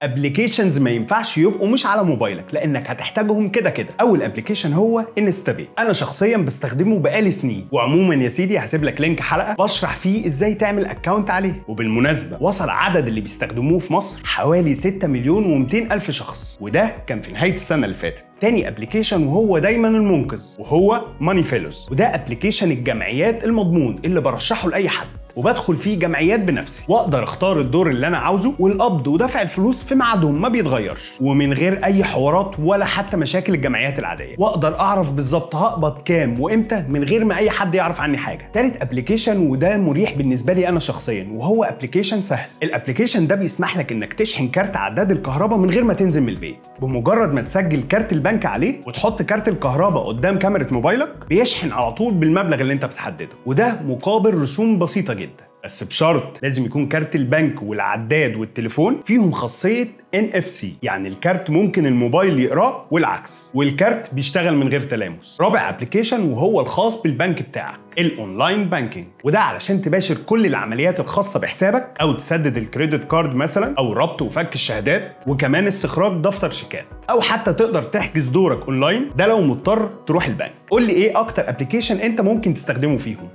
ابلكيشنز ما ينفعش يبقوا مش على موبايلك لانك هتحتاجهم كده كده. اول ابلكيشن هو انستابي، انا شخصيا بستخدمه بقالي سنين، وعموما يا سيدي هسيب لك لينك حلقه بشرح فيه ازاي تعمل اكونت عليه. وبالمناسبه وصل عدد اللي بيستخدموه في مصر حوالي 6 مليون و200 الف شخص، وده كان في نهايه السنه اللي فاتت. تاني ابلكيشن وهو دايما المنقذ وهو ماني فيلوز، وده ابلكيشن الجمعيات المضمون اللي برشحه لاي حد، وبدخل فيه جمعيات بنفسي واقدر اختار الدور اللي انا عاوزه، والقبض ودفع الفلوس في ميعادهم ما بيتغيرش ومن غير اي حوارات ولا حتى مشاكل الجمعيات العاديه، واقدر اعرف بالظبط هقبض كام وامتى من غير ما اي حد يعرف عني حاجه. تالت ابلكيشن وده مريح بالنسبه لي انا شخصيا وهو ابلكيشن سهل. الابلكيشن ده بيسمح لك انك تشحن كارت عداد الكهرباء من غير ما تنزل من البيت، بمجرد ما تسجل كارت البنك عليه وتحط كارت الكهرباء قدام كاميرا موبايلك بيشحن على طول بالمبلغ اللي انت بتحدده، وده مقابل رسوم بسيطه جدا، بس بشرط لازم يكون كارت البنك والعداد والتليفون فيهم خاصية NFC، يعني الكارت ممكن الموبايل يقراه والعكس، والكارت بيشتغل من غير تلامس. رابع ابلكيشن وهو الخاص بالبنك بتاعك، الاونلاين بانكينج، وده علشان تباشر كل العمليات الخاصة بحسابك او تسدد الكريدت كارد مثلا، او ربط وفك الشهادات، وكمان استخراج دفتر شيكات، او حتى تقدر تحجز دورك اونلاين، ده لو مضطر تروح البنك. قول لي ايه اكتر ابلكيشن انت ممكن تستخدمه فيهم.